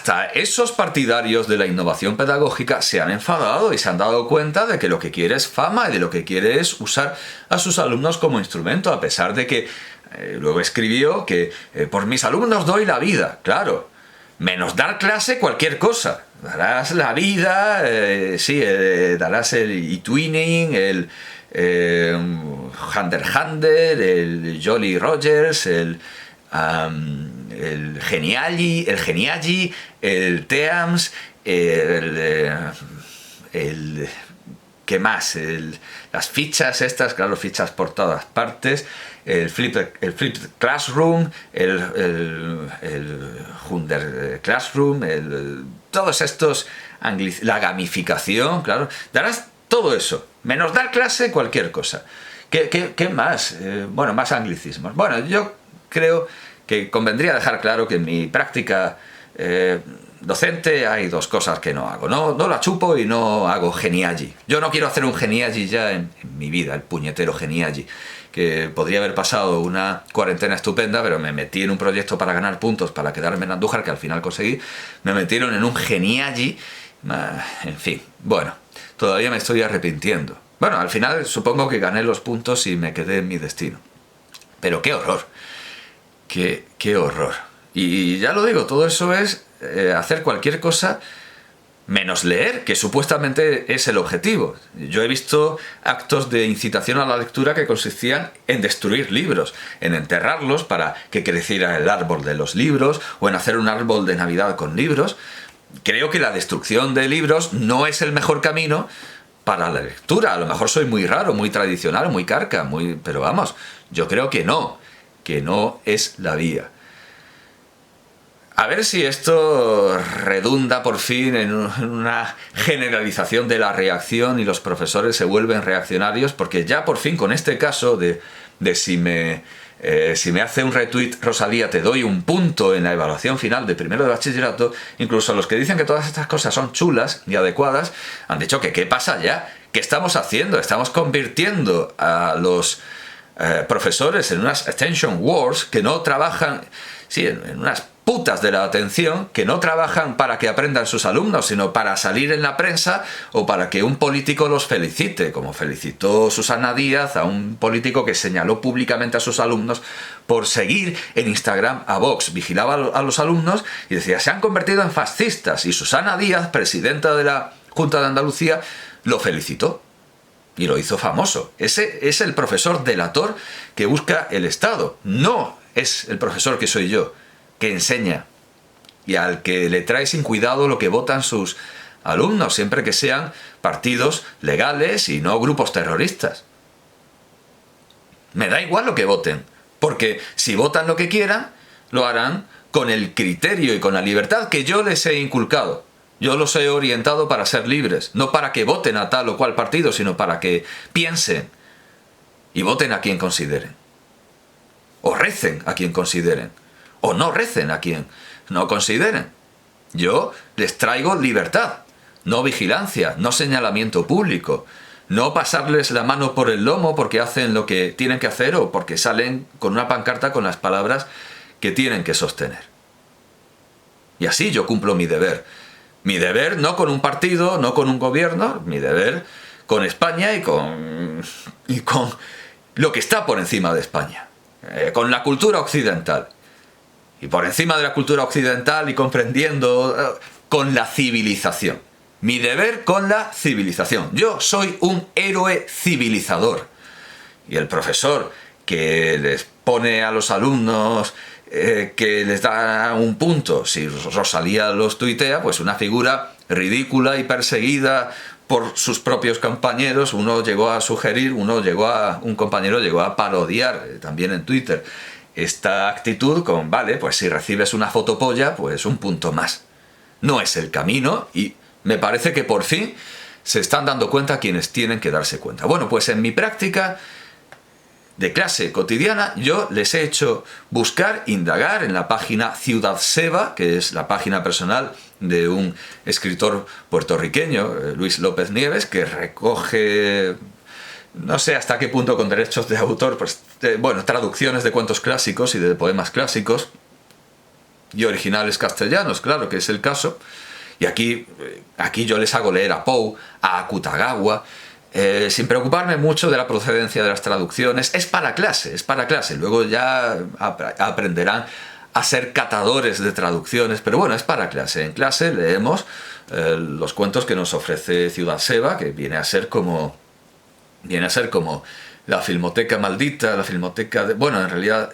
hasta esos partidarios de la innovación pedagógica se han enfadado y se han dado cuenta de que lo que quiere es fama y de lo que quiere es usar a sus alumnos como instrumento, a pesar de que luego escribió que por mis alumnos doy la vida. Claro, menos dar clase cualquier cosa. Darás la vida, darás el e-twinning, el Hunter, el Jolly Rogers, el Geniali, el Teams, ¿qué más? Las fichas estas, claro, fichas por todas partes, el Flipped Classroom, el Hunter Classroom, todos estos, la gamificación, claro, darás todo eso, menos dar clase, cualquier cosa. ¿Qué más? Bueno, más anglicismos. Bueno, yo creo que convendría dejar claro que en mi práctica docente hay dos cosas que no hago. No la chupo y no hago genialli. Yo no quiero hacer un genialli ya en mi vida, el puñetero genialli, que podría haber pasado una cuarentena estupenda, pero me metí en un proyecto para ganar puntos, para quedarme en Andújar, que al final conseguí. Me metieron en un genialli, en fin, bueno, todavía me estoy arrepintiendo. Bueno, al final supongo que gané los puntos y me quedé en mi destino. Pero qué horror, qué horror. Y ya lo digo, todo eso es hacer cualquier cosa menos leer, que supuestamente es el objetivo. Yo he visto actos de incitación a la lectura que consistían en destruir libros, en enterrarlos para que creciera el árbol de los libros, o en hacer un árbol de Navidad con libros. Creo que la destrucción de libros no es el mejor camino para la lectura. A lo mejor soy muy raro, muy tradicional, muy carca, pero vamos, yo creo que no es la vía. A ver si esto redunda por fin en una generalización de la reacción y los profesores se vuelven reaccionarios, porque ya por fin con este caso de si me hace un retweet Rosalía te doy un punto en la evaluación final de primero de bachillerato, incluso los que dicen que todas estas cosas son chulas y adecuadas han dicho que qué pasa ya, qué estamos haciendo, estamos convirtiendo a los profesores en unas attention wars que no trabajan, en unas putas de la atención que no trabajan para que aprendan sus alumnos, sino para salir en la prensa o para que un político los felicite, como felicitó Susana Díaz a un político que señaló públicamente a sus alumnos por seguir en Instagram a Vox. Vigilaba a los alumnos y decía, se han convertido en fascistas, y Susana Díaz, presidenta de la Junta de Andalucía, lo felicitó y lo hizo famoso. Ese es el profesor delator que busca el Estado, no es el profesor que soy yo, que enseña y al que le trae sin cuidado lo que votan sus alumnos, siempre que sean partidos legales y no grupos terroristas. Me da igual lo que voten, porque si votan lo que quieran, lo harán con el criterio y con la libertad que yo les he inculcado. Yo los he orientado para ser libres, no para que voten a tal o cual partido, sino para que piensen y voten a quien consideren. O recen a quien consideren. O no recen a quien no consideren. Yo les traigo libertad, no vigilancia, no señalamiento público, no pasarles la mano por el lomo porque hacen lo que tienen que hacer o porque salen con una pancarta con las palabras que tienen que sostener. Y así yo cumplo mi deber. Mi deber no con un partido, no con un gobierno, mi deber con España y con lo que está por encima de España, con la cultura occidental. Y por encima de la cultura occidental y comprendiendo con la civilización. Mi deber con la civilización. Yo soy un héroe civilizador. Y el profesor que les pone a los alumnos que les da un punto, si Rosalía los tuitea, pues una figura ridícula y perseguida por sus propios compañeros. Un compañero llegó a parodiar también en Twitter esta actitud con, vale, pues si recibes una fotopolla, pues un punto más. No es el camino y me parece que por fin se están dando cuenta quienes tienen que darse cuenta. Bueno, pues en mi práctica de clase cotidiana yo les he hecho buscar, indagar en la página Ciudad Seva, que es la página personal de un escritor puertorriqueño, Luis López Nieves, que recoge, no sé hasta qué punto con derechos de autor, pues, traducciones de cuentos clásicos y de poemas clásicos. y originales castellanos, claro que es el caso. Y aquí yo les hago leer a Poe, a Akutagawa, sin preocuparme mucho de la procedencia de las traducciones. Es para clase. Luego ya aprenderán a ser catadores de traducciones, pero bueno, es para clase. En clase leemos los cuentos que nos ofrece Ciudad Seva, que viene a ser como la Filmoteca Maldita, la Filmoteca de... Bueno, en realidad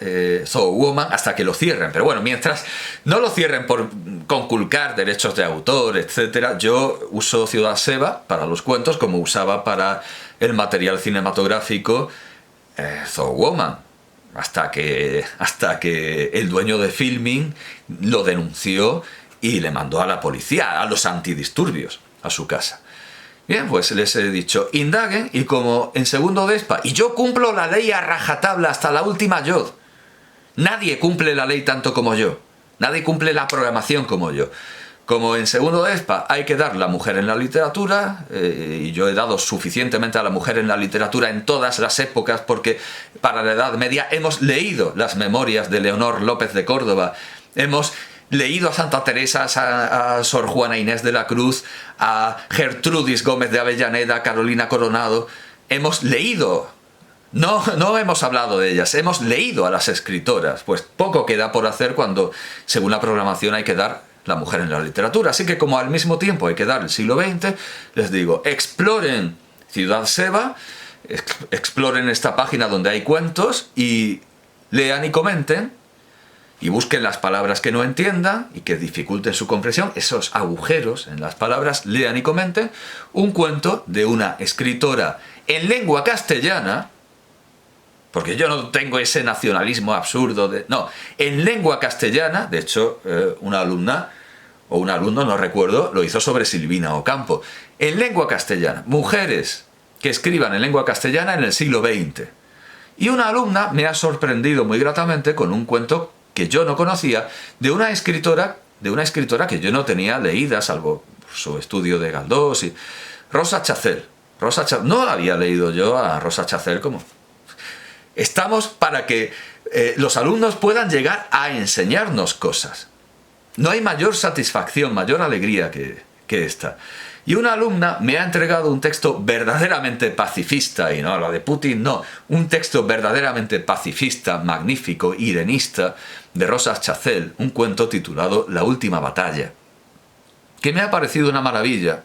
Zoo Woman, hasta que lo cierren. Pero bueno, mientras no lo cierren por conculcar derechos de autor, etcétera, yo uso Ciudad Seva para los cuentos como usaba para el material cinematográfico Zoo Woman. Hasta que el dueño de Filmin lo denunció y le mandó a la policía, a los antidisturbios, a su casa. Bien, pues les he dicho, indaguen, y como en segundo de ESPA, y yo cumplo la ley a rajatabla hasta la última yod. Nadie cumple la ley tanto como yo. Nadie cumple la programación como yo. Como en segundo de ESPA hay que dar la mujer en la literatura, y yo he dado suficientemente a la mujer en la literatura en todas las épocas, porque para la Edad Media hemos leído las memorias de Leonor López de Córdoba, hemos leído a Santa Teresa, a Sor Juana Inés de la Cruz, a Gertrudis Gómez de Avellaneda, a Carolina Coronado. Hemos leído, no hemos hablado de ellas, hemos leído a las escritoras. Pues poco queda por hacer cuando, según la programación, hay que dar la mujer en la literatura. Así que como al mismo tiempo hay que dar el siglo XX, les digo, exploren Ciudad Seva, exploren esta página donde hay cuentos y lean y comenten. Y busquen las palabras que no entiendan y que dificulten su comprensión, esos agujeros en las palabras, lean y comenten un cuento de una escritora en lengua castellana, porque yo no tengo ese nacionalismo absurdo de... No, en lengua castellana. De hecho, una alumna o un alumno, no recuerdo, lo hizo sobre Silvina Ocampo. En lengua castellana, mujeres que escriban en lengua castellana en el siglo XX. Y una alumna me ha sorprendido muy gratamente con un cuento que yo no conocía, de una escritora que yo no tenía leída, salvo su estudio de Galdós, y Rosa Chacel. No había leído yo a Rosa Chacel como... Estamos para que los alumnos puedan llegar a enseñarnos cosas. No hay mayor satisfacción, mayor alegría que esta. Y una alumna me ha entregado un texto verdaderamente pacifista, y no la de Putin, no, un texto verdaderamente pacifista, magnífico, irenista, de Rosa Chacel, un cuento titulado La última batalla, que me ha parecido una maravilla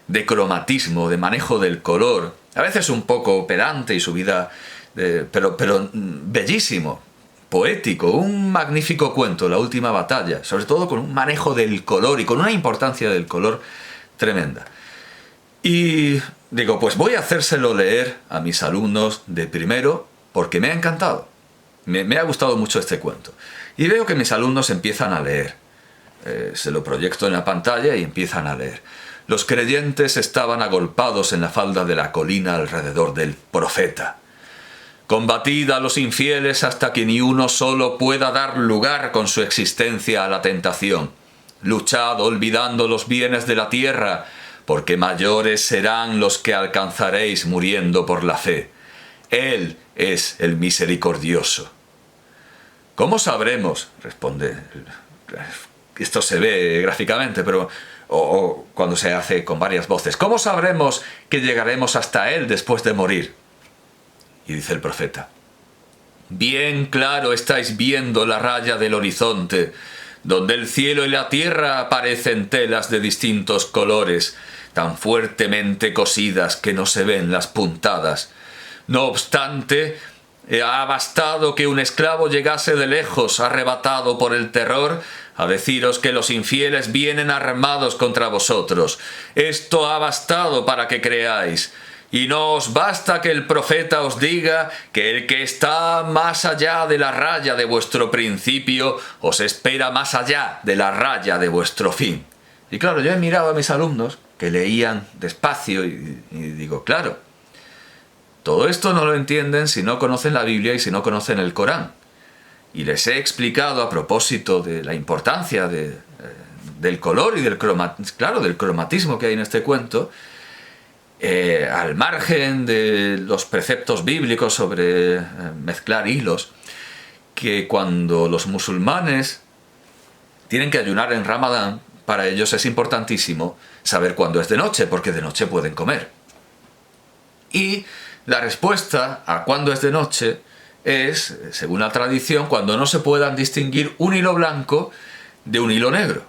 de cromatismo, de manejo del color, a veces un poco pedante y subida, pero bellísimo, poético, un magnífico cuento, La última batalla, sobre todo con un manejo del color y con una importancia del color tremenda. Y digo, pues voy a hacérselo leer a mis alumnos de primero porque me ha encantado. Me ha gustado mucho este cuento. Y veo que mis alumnos empiezan a leer. Se lo proyecto en la pantalla y empiezan a leer. Los creyentes estaban agolpados en la falda de la colina alrededor del profeta. Combatid a los infieles hasta que ni uno solo pueda dar lugar con su existencia a la tentación. Luchad olvidando los bienes de la tierra, porque mayores serán los que alcanzaréis muriendo por la fe. Él es el misericordioso. ¿Cómo sabremos? Responde. Esto se ve gráficamente, pero o cuando se hace con varias voces. ¿Cómo sabremos que llegaremos hasta él después de morir? Y dice el profeta: bien claro estáis viendo la raya del horizonte, donde el cielo y la tierra aparecen telas de distintos colores, tan fuertemente cosidas que no se ven las puntadas. No obstante, ha bastado que un esclavo llegase de lejos, arrebatado por el terror, a deciros que los infieles vienen armados contra vosotros. Esto ha bastado para que creáis. Y no os basta que el profeta os diga que el que está más allá de la raya de vuestro principio os espera más allá de la raya de vuestro fin. Y claro, yo he mirado a mis alumnos que leían despacio y digo, claro, todo esto no lo entienden si no conocen la Biblia y si no conocen el Corán. Y les he explicado a propósito de la importancia del color y del cromatismo que hay en este cuento, al margen de los preceptos bíblicos sobre mezclar hilos, que cuando los musulmanes tienen que ayunar en Ramadán, para ellos es importantísimo saber cuándo es de noche, porque de noche pueden comer. Y la respuesta a cuándo es de noche es, según la tradición, cuando no se puedan distinguir un hilo blanco de un hilo negro.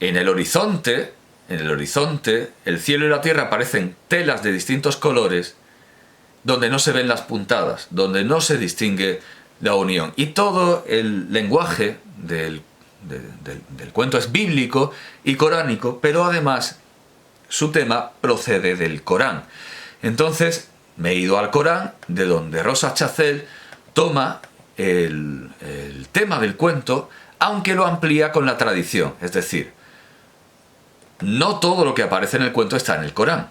En el horizonte, el cielo y la tierra parecen telas de distintos colores, donde no se ven las puntadas, donde no se distingue la unión. Y todo el lenguaje del cuento es bíblico y coránico, pero además su tema procede del Corán. Entonces me he ido al Corán, de donde Rosa Chazelle toma el tema del cuento, aunque lo amplía con la tradición. Es decir, no todo lo que aparece en el cuento está en el Corán,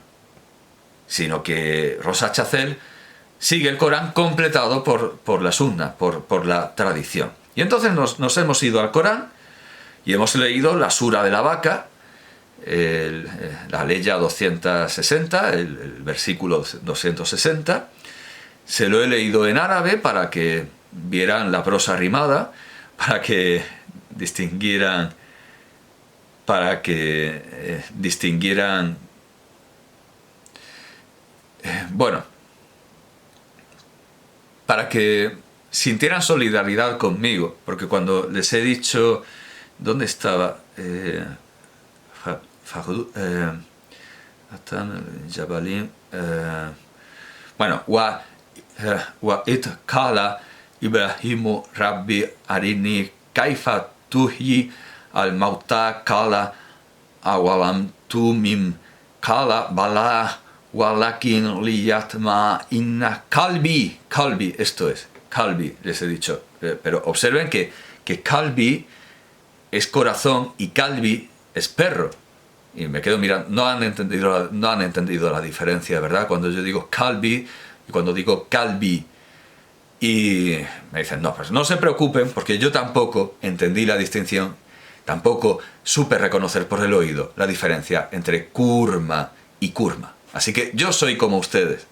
sino que Rosa Chazelle sigue el Corán completado por la sunna, por la tradición. Y entonces nos hemos ido al Corán y hemos leído la sura de la vaca, la leya 260, el versículo 260. Se lo he leído en árabe para que vieran la prosa rimada, para que distinguieran bueno, para que sintieran solidaridad conmigo, porque cuando les he dicho dónde estaba bueno, wa it kala Ibrahimu Rabbi arini kaifa tuhyi al mauta kala awalam tumim kala bala walakin liyatma inna kalbi, esto es, kalbi, les he dicho, pero observen que kalbi es corazón y kalbi es perro. Y me quedo mirando, no han entendido la diferencia, ¿verdad? Cuando yo digo kalbi y cuando digo kalbi. Y me dicen, no, pues no se preocupen, porque yo tampoco entendí la distinción, tampoco supe reconocer por el oído la diferencia entre kurma y kurma. Así que yo soy como ustedes.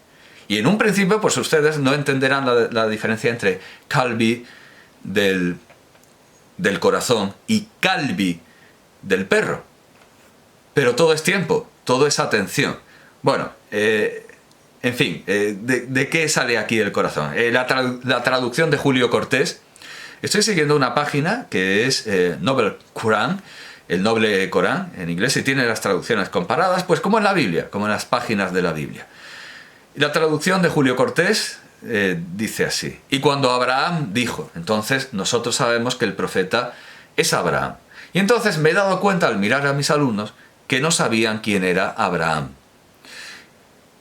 Y en un principio, pues ustedes no entenderán la diferencia entre kalbi del corazón y kalbi del perro. Pero todo es tiempo, todo es atención. Bueno, en fin, ¿de qué sale aquí el corazón? La traducción de Julio Cortés. Estoy siguiendo una página que es Noble Quran, el Noble Corán en inglés, y tiene las traducciones comparadas, pues como en la Biblia, como en las páginas de la Biblia. Y la traducción de Julio Cortés dice así: y cuando Abraham dijo, entonces nosotros sabemos que el profeta es Abraham. Y entonces me he dado cuenta al mirar a mis alumnos que no sabían quién era Abraham.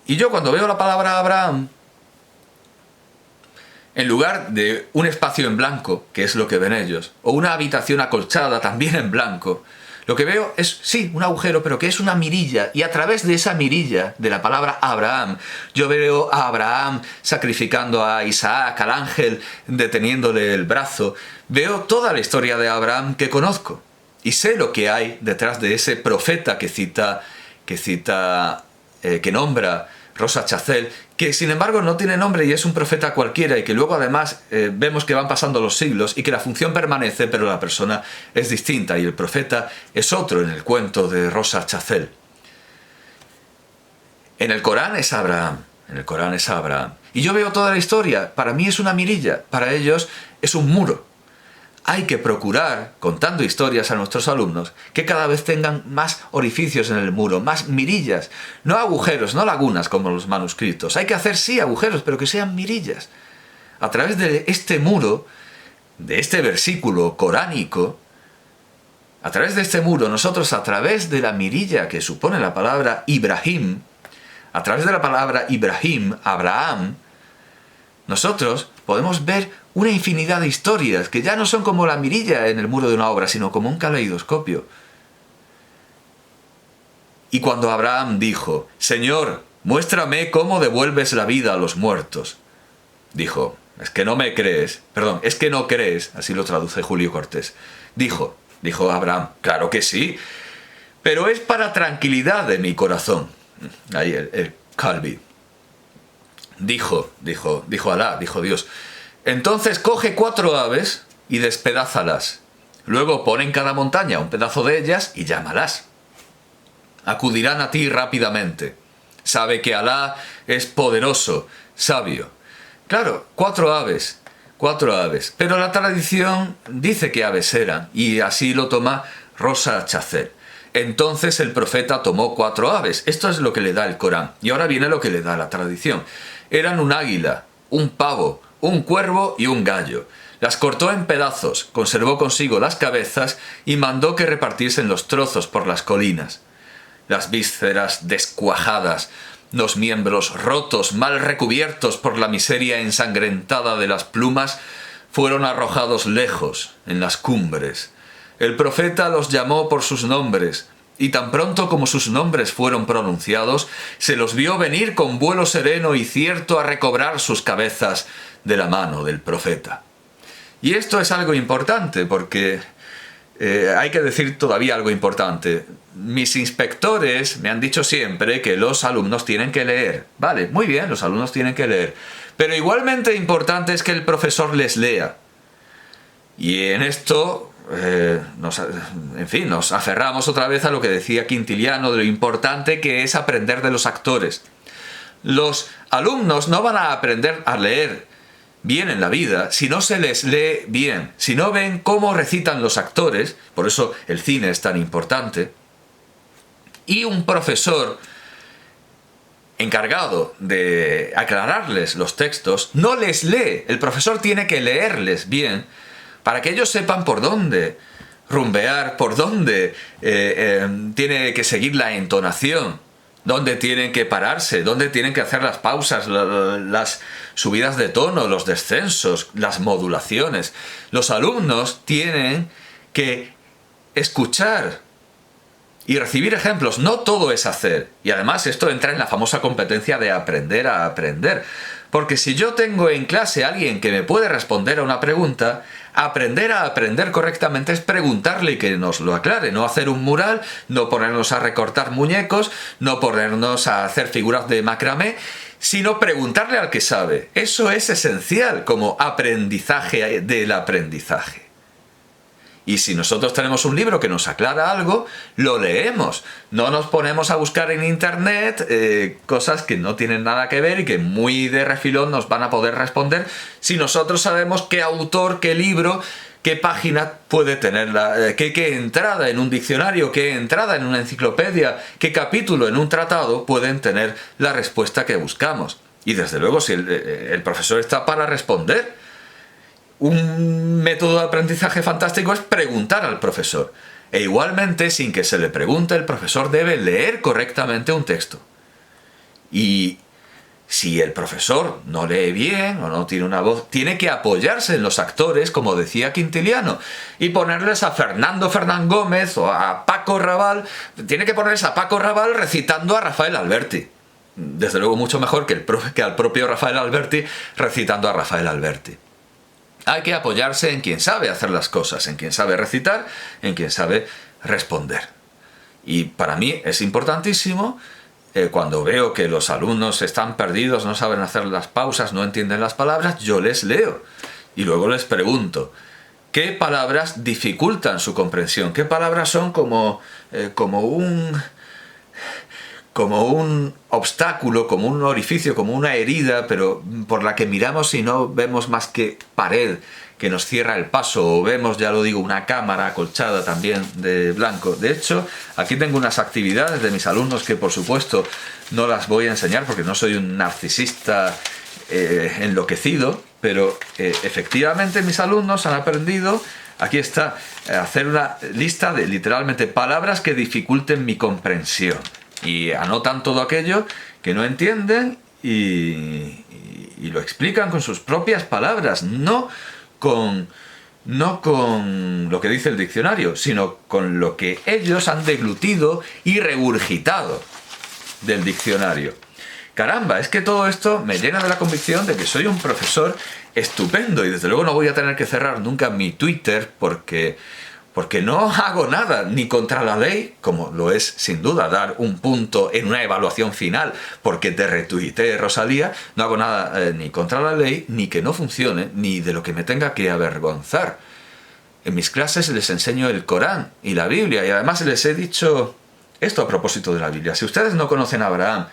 Y yo cuando veo la palabra Abraham, en lugar de un espacio en blanco, que es lo que ven ellos, o una habitación acolchada también en blanco, lo que veo es, sí, un agujero, pero que es una mirilla, y a través de esa mirilla, de la palabra Abraham, yo veo a Abraham sacrificando a Isaac, al ángel, deteniéndole el brazo. Veo toda la historia de Abraham que conozco, y sé lo que hay detrás de ese profeta que nombra Rosa Chazelle, que sin embargo no tiene nombre y es un profeta cualquiera, y que luego además vemos que van pasando los siglos y que la función permanece, pero la persona es distinta y el profeta es otro en el cuento de Rosa Chazelle. En el Corán es Abraham, y yo veo toda la historia. Para mí es una mirilla, para ellos es un muro. Hay que procurar, contando historias a nuestros alumnos, que cada vez tengan más orificios en el muro, más mirillas, no agujeros, no lagunas como los manuscritos. Hay que hacer sí agujeros, pero que sean mirillas. A través de este muro, de este versículo coránico, a través de este muro, nosotros a través de la mirilla que supone la palabra Ibrahim, a través de la palabra Ibrahim, Abraham, nosotros podemos ver una infinidad de historias que ya no son como la mirilla en el muro de una obra, sino como un caleidoscopio. Y cuando Abraham dijo, Señor, muéstrame cómo devuelves la vida a los muertos, dijo, es que no crees, así lo traduce Julio Cortés. Dijo Abraham, claro que sí, pero es para tranquilidad de mi corazón. Ahí el Calvi. Dijo Alá, dijo Dios, entonces coge 4 aves y despedázalas. Luego pon en cada montaña un pedazo de ellas y llámalas. Acudirán a ti rápidamente. Sabe que Alá es poderoso, sabio. Claro, 4 aves, pero la tradición dice que aves eran, y así lo toma Rosa Chacer. Entonces el profeta tomó 4 aves. Esto es lo que le da el Corán. Y ahora viene lo que le da la tradición. Eran un águila, un pavo, un cuervo y un gallo. Las cortó en pedazos, conservó consigo las cabezas y mandó que repartiesen los trozos por las colinas. Las vísceras descuajadas, los miembros rotos, mal recubiertos por la miseria ensangrentada de las plumas, fueron arrojados lejos, en las cumbres. El profeta los llamó por sus nombres, y tan pronto como sus nombres fueron pronunciados, se los vio venir con vuelo sereno y cierto a recobrar sus cabezas de la mano del profeta. Y esto es algo importante, porque hay que decir todavía algo importante. Mis inspectores me han dicho siempre que los alumnos tienen que leer. Vale, muy bien, los alumnos tienen que leer. Pero igualmente importante es que el profesor les lea. Y en esto, nos aferramos otra vez a lo que decía Quintiliano, de lo importante que es aprender de los actores. Los alumnos no van a aprender a leer bien en la vida si no se les lee bien, si no ven cómo recitan los actores. Por eso el cine es tan importante. Y un profesor encargado de aclararles los textos no les lee. El profesor tiene que leerles bien para que ellos sepan por dónde rumbear, por dónde tiene que seguir la entonación, dónde tienen que pararse, dónde tienen que hacer las pausas, las subidas de tono, los descensos, las modulaciones. Los alumnos tienen que escuchar y recibir ejemplos. No todo es hacer. Y además esto entra en la famosa competencia de aprender a aprender. Porque si yo tengo en clase a alguien que me puede responder a una pregunta, aprender a aprender correctamente es preguntarle y que nos lo aclare. No hacer un mural, no ponernos a recortar muñecos, no ponernos a hacer figuras de macramé, sino preguntarle al que sabe. Eso es esencial como aprendizaje del aprendizaje. Y si nosotros tenemos un libro que nos aclara algo, lo leemos. No nos ponemos a buscar en internet cosas que no tienen nada que ver y que muy de refilón nos van a poder responder si nosotros sabemos qué autor, qué libro, qué página puede tener, qué entrada en un diccionario, qué entrada en una enciclopedia, qué capítulo en un tratado pueden tener la respuesta que buscamos. Y desde luego si el profesor está para responder. Un método de aprendizaje fantástico es preguntar al profesor. E igualmente, sin que se le pregunte, el profesor debe leer correctamente un texto. Y si el profesor no lee bien o no tiene una voz, tiene que apoyarse en los actores, como decía Quintiliano, y ponerles a Fernando Fernán Gómez o a Paco Raval. Tiene que ponerles a Paco Raval recitando a Rafael Alberti. Desde luego mucho mejor que al propio Rafael Alberti recitando a Rafael Alberti. Hay que apoyarse en quien sabe hacer las cosas, en quien sabe recitar, en quien sabe responder. Y para mí es importantísimo cuando veo que los alumnos están perdidos, no saben hacer las pausas, no entienden las palabras, yo les leo. Y luego les pregunto, ¿qué palabras dificultan su comprensión? ¿Qué palabras son como un obstáculo, como un orificio, como una herida, pero por la que miramos y no vemos más que pared que nos cierra el paso, o vemos, ya lo digo, una cámara acolchada también de blanco? De hecho, aquí tengo unas actividades de mis alumnos que por supuesto no las voy a enseñar porque no soy un narcisista enloquecido, pero efectivamente mis alumnos han aprendido, aquí está, hacer una lista de literalmente palabras que dificulten mi comprensión. Y anotan todo aquello que no entienden y lo explican con sus propias palabras, no con lo que dice el diccionario, sino con lo que ellos han deglutido y regurgitado del diccionario. Caramba, es que todo esto me llena de la convicción de que soy un profesor estupendo y desde luego no voy a tener que cerrar nunca mi Twitter porque no hago nada ni contra la ley, como lo es sin duda dar un punto en una evaluación final porque te retuiteé Rosalía. No hago nada ni contra la ley, ni que no funcione, ni de lo que me tenga que avergonzar. En mis clases les enseño el Corán y la Biblia, y además les he dicho esto a propósito de la Biblia. Si ustedes no conocen a Abraham,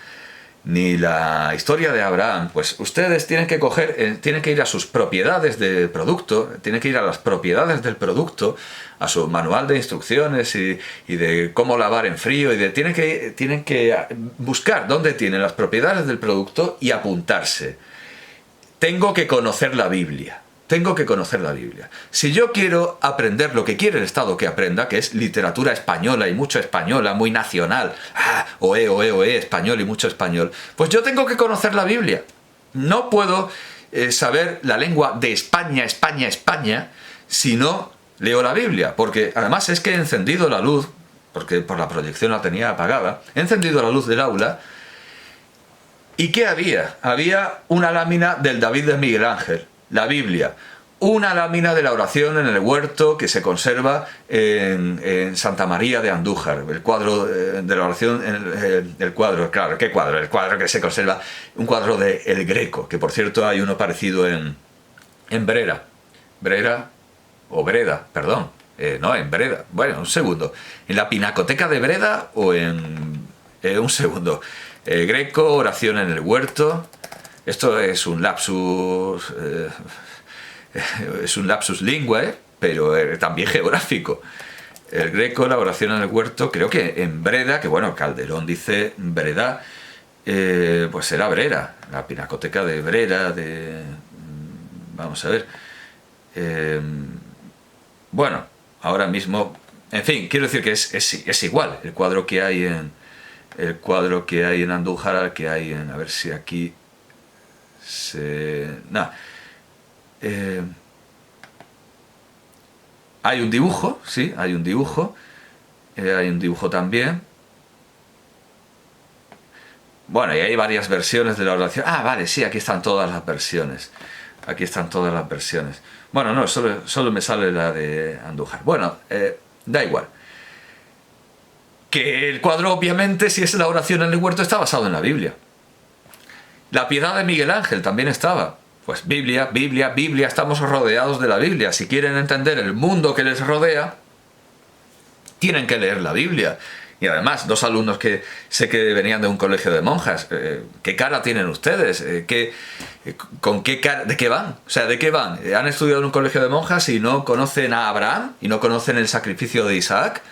ni la historia de Abraham, pues ustedes tienen que tienen que ir a sus propiedades de producto, tienen que ir a las propiedades del producto, a su manual de instrucciones y de cómo lavar en frío, tienen que buscar dónde tienen las propiedades del producto y apuntarse. Tengo que conocer la Biblia. Tengo que conocer la Biblia. Si yo quiero aprender lo que quiere el Estado que aprenda, que es literatura española y mucho española, muy nacional, oe, español y mucho español, pues yo tengo que conocer la Biblia. No puedo saber la lengua de España, si no leo la Biblia, porque además es que he encendido la luz, porque por la proyección la tenía apagada, he encendido la luz del aula. ¿Y qué había? Había una lámina del David de Miguel Ángel, la Biblia, una lámina de la oración en el huerto que se conserva en Santa María de Andújar, el cuadro de la oración, el cuadro, claro, ¿qué cuadro? El cuadro que se conserva, un cuadro de El Greco, que por cierto hay uno parecido en Brera, o Breda, perdón, no, en Breda, bueno, un segundo, en la Pinacoteca de Breda o un segundo, Greco, oración en el huerto. Esto es un lapsus linguae, pero también geográfico. El Greco, la oración en el huerto, creo que en Breda, que bueno, Calderón dice Breda, pues será Brera, la Pinacoteca de Brera, vamos a ver. Bueno, ahora mismo, en fin, quiero decir que es igual el cuadro que hay en Andújar al que hay en, a ver si aquí hay un dibujo, sí, hay un dibujo también. Bueno, y hay varias versiones de la oración. Vale, sí, aquí están todas las versiones. Bueno, no, solo me sale la de Andújar. Bueno, da igual. Que el cuadro, obviamente, si es la oración en el huerto, está basado en la Biblia. La piedad de Miguel Ángel también estaba. Pues Biblia, estamos rodeados de la Biblia. Si quieren entender el mundo que les rodea, tienen que leer la Biblia. Y además, dos alumnos que sé que venían de un colegio de monjas, ¿qué cara tienen ustedes? ¿Con qué cara? ¿De qué van? O sea, ¿de qué van? ¿Han estudiado en un colegio de monjas y no conocen a Abraham? ¿Y no conocen el sacrificio de Isaac?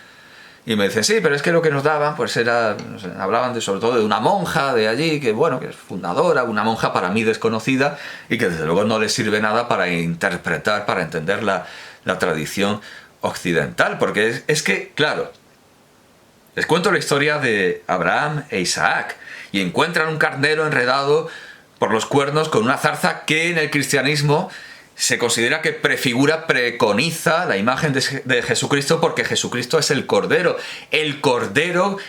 Y me dicen, sí, pero es que lo que nos daban, pues era, no sé, hablaban sobre todo de una monja de allí, que bueno, que es fundadora, una monja para mí desconocida, y que desde luego no les sirve nada para interpretar, para entender la tradición occidental, porque es que, claro, les cuento la historia de Abraham e Isaac, y encuentran un carnero enredado por los cuernos con una zarza que en el cristianismo se considera que preconiza la imagen de Jesucristo, porque Jesucristo es el Cordero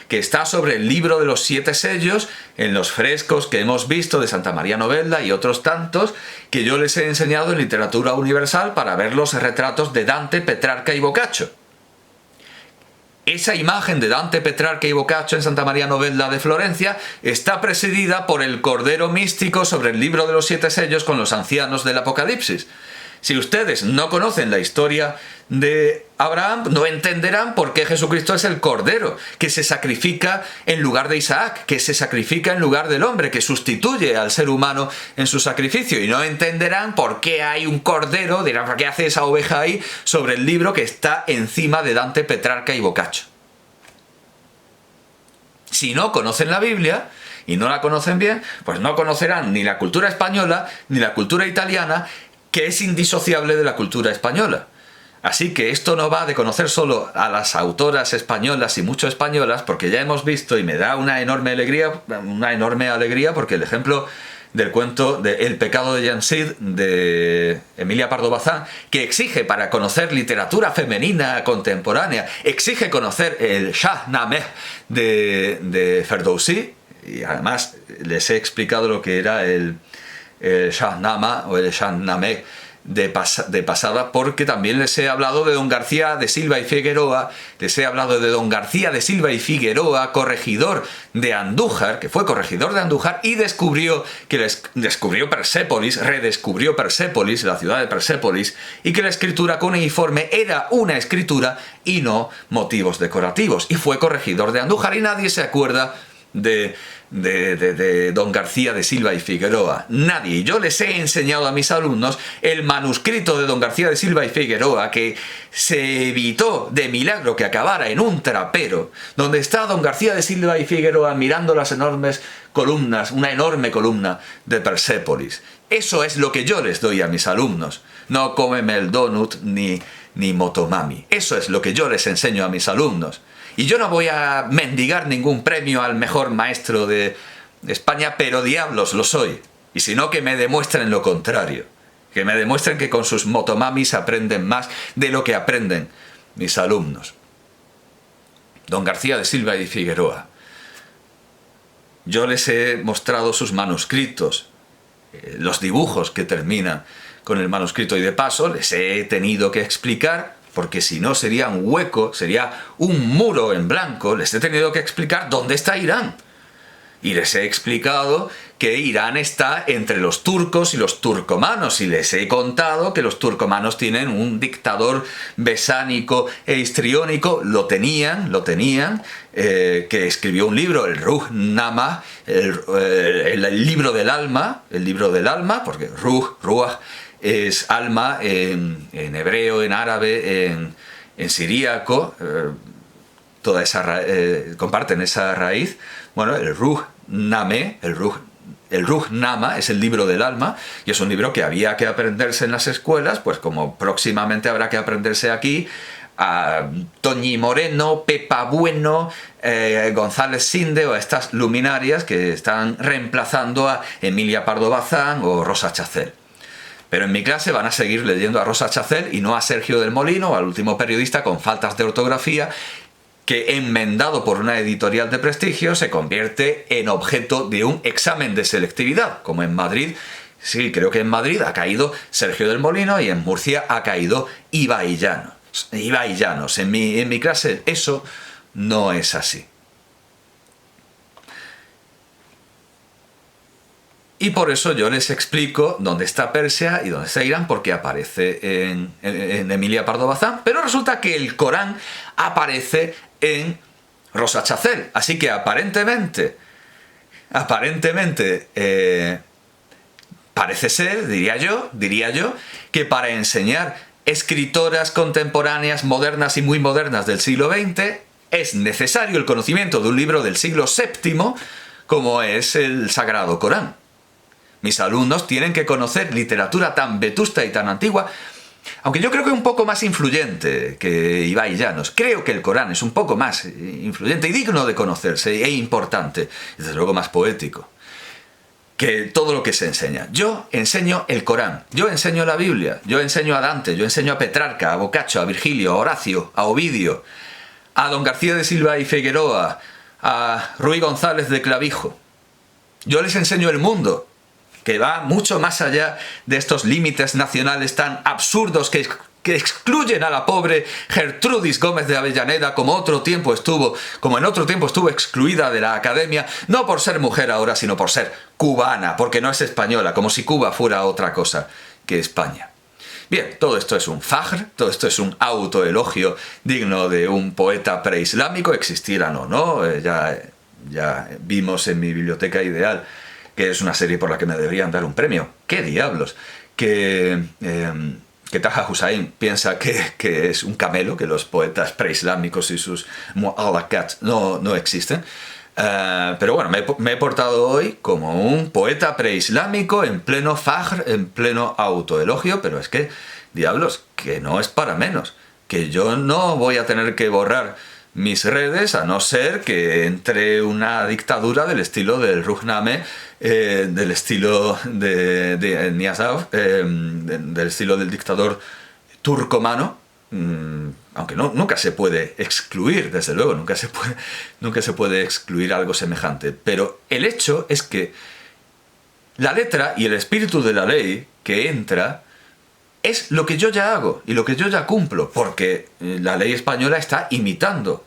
que está sobre el libro de los 7 sellos, en los frescos que hemos visto de Santa María Novella y otros tantos, que yo les he enseñado en literatura universal para ver los retratos de Dante, Petrarca y Boccaccio. Esa imagen de Dante, Petrarca y Boccaccio en Santa María Novella de Florencia está presidida por el Cordero místico sobre el libro de los 7 sellos con los ancianos del Apocalipsis. Si ustedes no conocen la historia de Abraham, no entenderán por qué Jesucristo es el Cordero, que se sacrifica en lugar de Isaac, que se sacrifica en lugar del hombre, que sustituye al ser humano en su sacrificio. Y no entenderán por qué hay un Cordero, dirán, ¿por qué hace esa oveja ahí sobre el libro que está encima de Dante, Petrarca y Boccaccio? Si no conocen la Biblia y no la conocen bien, pues no conocerán ni la cultura española ni la cultura italiana, que es indisociable de la cultura española. Así que esto no va de conocer solo a las autoras españolas y mucho españolas, porque ya hemos visto, y me da una enorme alegría, porque el ejemplo del cuento de El pecado de Jean Cid, de Emilia Pardo Bazán, que exige, para conocer literatura femenina contemporánea, exige conocer el Shahnameh de Ferdowsi, y además les he explicado lo que era el Shahnama o el Shahnameh de pasada, porque también les he hablado de don García de Silva y Figueroa, les he hablado de don García de Silva y Figueroa, corregidor de Andújar, que fue corregidor de Andújar y descubrió Persépolis, redescubrió Persépolis, la ciudad de Persépolis, y que la escritura cuneiforme era una escritura y no motivos decorativos, y fue corregidor de Andújar, y nadie se acuerda de don García de Silva y Figueroa. Nadie. Yo les he enseñado a mis alumnos el manuscrito de don García de Silva y Figueroa, que se evitó de milagro que acabara en un trapero, donde está don García de Silva y Figueroa mirando las enormes columnas, una enorme columna de Persépolis. Eso es lo que yo les doy a mis alumnos. No cómeme el donut ni motomami. Eso es lo que yo les enseño a mis alumnos. Y yo no voy a mendigar ningún premio al mejor maestro de España, pero diablos lo soy. Y si no, que me demuestren lo contrario. Que me demuestren que con sus motomamis aprenden más de lo que aprenden mis alumnos. Don García de Silva y Figueroa. Yo les he mostrado sus manuscritos, los dibujos que terminan con el manuscrito, y de paso les he tenido que explicar, porque si no sería un hueco, sería un muro en blanco, les he tenido que explicar dónde está Irán. Y les he explicado que Irán está entre los turcos y los turcomanos, y les he contado que los turcomanos tienen un dictador besánico e histriónico, lo tenían, que escribió un libro, el Ruh-Nama, el libro del alma, porque Ruh es alma en hebreo, en árabe, en siríaco, comparten esa raíz. Bueno, el Ruh-Name, el Ruh-Nama es el libro del alma, y es un libro que había que aprenderse en las escuelas, pues como próximamente habrá que aprenderse aquí a Toñi Moreno, Pepa Bueno, González Sinde, o a estas luminarias que están reemplazando a Emilia Pardo Bazán o Rosa Chacel. Pero en mi clase van a seguir leyendo a Rosa Chacel y no a Sergio del Molino, al último periodista con faltas de ortografía, que enmendado por una editorial de prestigio se convierte en objeto de un examen de selectividad, como en Madrid. Sí, creo que en Madrid ha caído Sergio del Molino y en Murcia ha caído Ibai Llanos. En mi clase eso no es así. Y por eso yo les explico dónde está Persia y dónde está Irán, porque aparece en Emilia Pardo Bazán, pero resulta que el Corán aparece en Rosa Chacel. Así que aparentemente, parece ser, diría yo, que para enseñar escritoras contemporáneas, modernas y muy modernas del siglo XX, es necesario el conocimiento de un libro del siglo VII, como es el Sagrado Corán. Mis alumnos tienen que conocer literatura tan vetusta y tan antigua, aunque yo creo que un poco más influyente que Ibai Llanos. Creo que el Corán es un poco más influyente y digno de conocerse, e importante, y desde luego más poético que todo lo que se enseña. Yo enseño el Corán, yo enseño la Biblia, yo enseño a Dante, yo enseño a Petrarca, a Boccaccio, a Virgilio, a Horacio, a Ovidio, a don García de Silva y Figueroa, a Ruy González de Clavijo. Yo les enseño el mundo, que va mucho más allá de estos límites nacionales tan absurdos que excluyen a la pobre Gertrudis Gómez de Avellaneda, como en otro tiempo estuvo excluida de la academia, no por ser mujer ahora, sino por ser cubana, porque no es española, como si Cuba fuera otra cosa que España. Bien, todo esto es un fajr, todo esto es un autoelogio digno de un poeta preislámico, existieran o no. Ya vimos en mi biblioteca ideal que es una serie por la que me deberían dar un premio. ¿Qué diablos? Que Taha Hussain piensa que es un camelo, que los poetas preislámicos y sus mu'allaqat no existen. Pero bueno, me he portado hoy como un poeta preislámico en pleno fajr, en pleno autoelogio, pero es que, diablos, que no es para menos, que yo no voy a tener que borrar mis redes, a no ser que entre una dictadura del estilo del Ruhname, del estilo de Niyazov, del estilo del dictador turcomano, aunque nunca se puede excluir, desde luego, nunca se puede excluir algo semejante. Pero el hecho es que la letra y el espíritu de la ley que entra es lo que yo ya hago y lo que yo ya cumplo, porque la ley española está imitando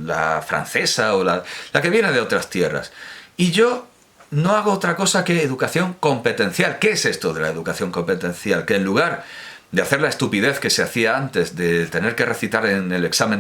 la francesa o la que viene de otras tierras. Y yo no hago otra cosa que educación competencial. ¿Qué es esto de la educación competencial? Que en lugar de hacer la estupidez que se hacía antes de tener que recitar en el examen